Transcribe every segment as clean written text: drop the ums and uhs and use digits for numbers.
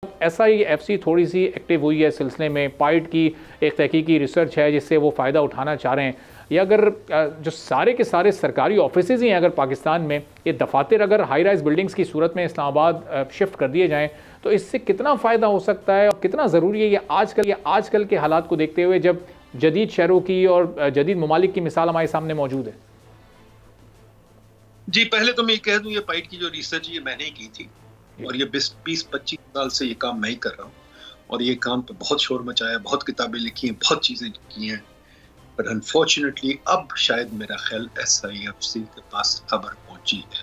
SIFC थोड़ी सी active हुई है सिलसिले में, पाइट की एक तहकीकी रिसर्च है जिससे वो फ़ायदा उठाना चाह रहे हैं, या अगर जो सारे के सारे सरकारी ऑफिसेज ही हैं अगर पाकिस्तान में, ये दफातर अगर हाई राइज बिल्डिंग्स की सूरत में इस्लामाबाद शिफ्ट कर दिए जाएँ तो इससे कितना फ़ायदा हो सकता है और कितना ज़रूरी है ये आजकल के हालात को देखते हुए जब जदीद शहरों की और जदीद ममालिक की मिसाल हमारे सामने मौजूद है? जी, पहले तो मैं कह दूं, ये पाइट की जो रिसर्च ये मैंने ही की थी और ये 20-25 साल से ये काम मैं ही कर रहा हूँ और ये काम पे बहुत शोर मचाया, बहुत किताबें लिखी हैं, बहुत चीज़ें की हैं, पर अनफॉर्चुनेटली अब शायद मेरा ख्याल SIFC के पास खबर पहुंची है।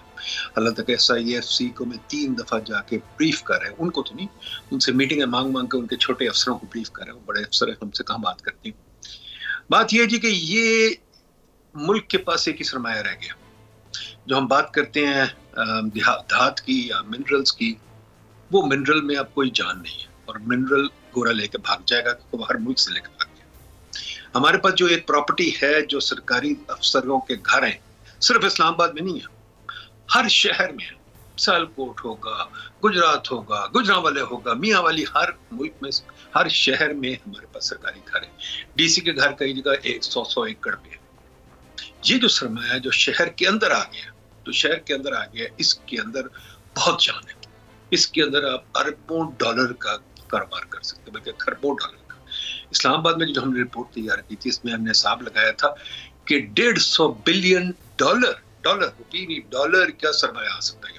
हालांकि SIFC को मैं 3 दफ़ा जाके ब्रीफ कर रहे हैं, उनको तो नहीं, उनसे मीटिंगें मांग के उनके छोटे अफसरों को ब्रीफ कर रहे हैं, वो बड़े अफसर है, हमसे कहाँ बात करती हैं। बात ये है जी कि ये मुल्क के पास एक ही सरमाया रह गया। जो हम बात करते हैं धात की या मिनरल्स की, वो मिनरल में अब कोई जान नहीं है और मिनरल गोरा लेके भाग जाएगा क्योंकि वो हर मुल्क से लेकर भाग गया। हमारे पास जो एक प्रॉपर्टी है, जो सरकारी अफसरों के घर हैं, सिर्फ इस्लामाबाद में नहीं है, हर शहर में है। सियालकोट होगा, गुजरात होगा, गुजरांवाले होगा, मियांवाली, हर मुल्क में हर शहर में हमारे पास सरकारी घर है। DC के घर कई जगह 100 एकड़ पे है। ये जो सरमाया जो शहर के अंदर आ गया, इसके अंदर बहुत जान है। इसके अंदर आप अरबों डॉलर का कारोबार कर सकते हैं, बल्कि खरबों डॉलर का। इस्लामाबाद में जो हमने रिपोर्ट तैयार की थी, इसमें हमने हिसाब लगाया था कि 150 बिलियन डॉलर क्या सरमाया आ सकता है।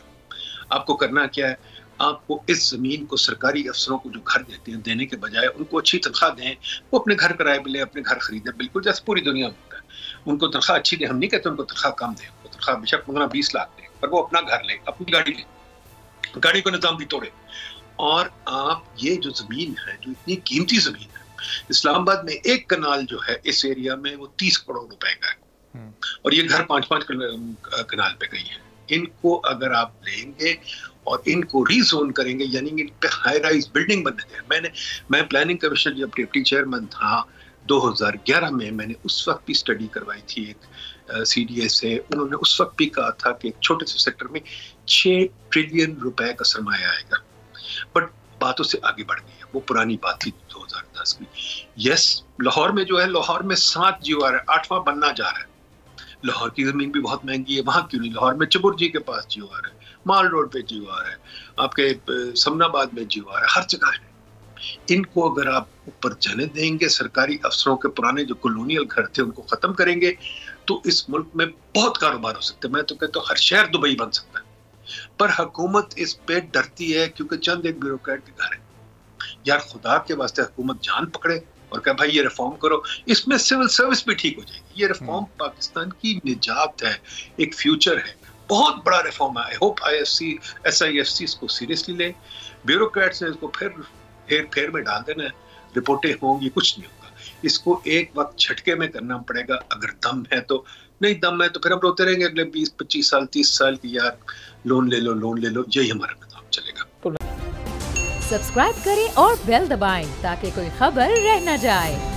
आपको करना क्या है, आपको इस जमीन को सरकारी अफसरों को जो घर देते हैं, देने के बजाय उनको अच्छी तनख्वाह दें, वो अपने घर किराए पे ले, अपने घर खरीदें, बिल्कुल जैसे पूरी दुनिया में होता है। उनको तनख्वाह अच्छी दें, हम नहीं कहते उनको तनख्वाह कम दें, उनको तनख्वाह बेशक 15-20 लाख दें, पर वो अपना घर ले, अपनी गाड़ी ले, गाड़ी को निजाम भी तोड़े। और आप ये जो जमीन है, जो इतनी कीमती जमीन है, इस्लामाबाद में एक कनाल जो है इस एरिया में वो 30 करोड़ रुपए का है और ये घर 5-5 कनाल पे गई है। इनको अगर आप लेंगे और इनको रीजोन करेंगे, यानी इन पे हाई राइज बिल्डिंग बनने दें। मैं प्लानिंग कमीशन जब डिप्टी चेयरमैन था 2011 में, मैंने उस वक्त भी स्टडी करवाई थी एक CDA से। उन्होंने उस वक्त भी कहा था कि एक छोटे से सेक्टर में 6 ट्रिलियन रुपए का सरमाया आएगा, बट बातों से आगे बढ़ गई है। वो पुरानी बात थी 2010 में। यस, लाहौर में जो है, लाहौर में 7 GOR है, 8वां बनना जा रहा है। लाहौर की जमीन भी बहुत महंगी है, वहां क्यों नहीं? लाहौर में चबुर्जी के पास GOR है, माल रोड पे GOR है, आपके समनाबाद में GOR है, हर जगह है। इनको अगर आप ऊपर जाने देंगे, सरकारी अफसरों के पुराने जो कॉलोनियल घर थे उनको खत्म करेंगे, तो इस मुल्क में बहुत कारोबार हो सकता है। मैं तो कहता हूँ हर शहर दुबई बन सकता है, पर हुकूमत इस पे डरती है क्योंकि चंद एक ब्यूरोक्रेट के घर है। यार खुदा के वास्ते हुकूमत जान पकड़े और कहे भाई ये रिफॉर्म करो, इसमें सिविल सर्विस भी ठीक हो जाएगी। ये रिफॉर्म पाकिस्तान की निजात है, एक फ्यूचर है, बहुत बड़ा रिफॉर्म है। आई होप SIFC इसको सीरियसली ले। ब्यूरोक्रेट्स ने इसको फिर फेर में डाल देना है, रिपोर्टें होंगी, कुछ नहीं होगा। इसको एक वक्त झटके में करना पड़ेगा। अगर दम है तो, नहीं दम है तो फिर हम रोते रहेंगे अगले 20-25 साल, 30 साल की, यार लोन ले लो, यही हमारा निजाम चलेगा। सब्सक्राइब करें और बेल दबाएं ताकि कोई खबर रह न जाए।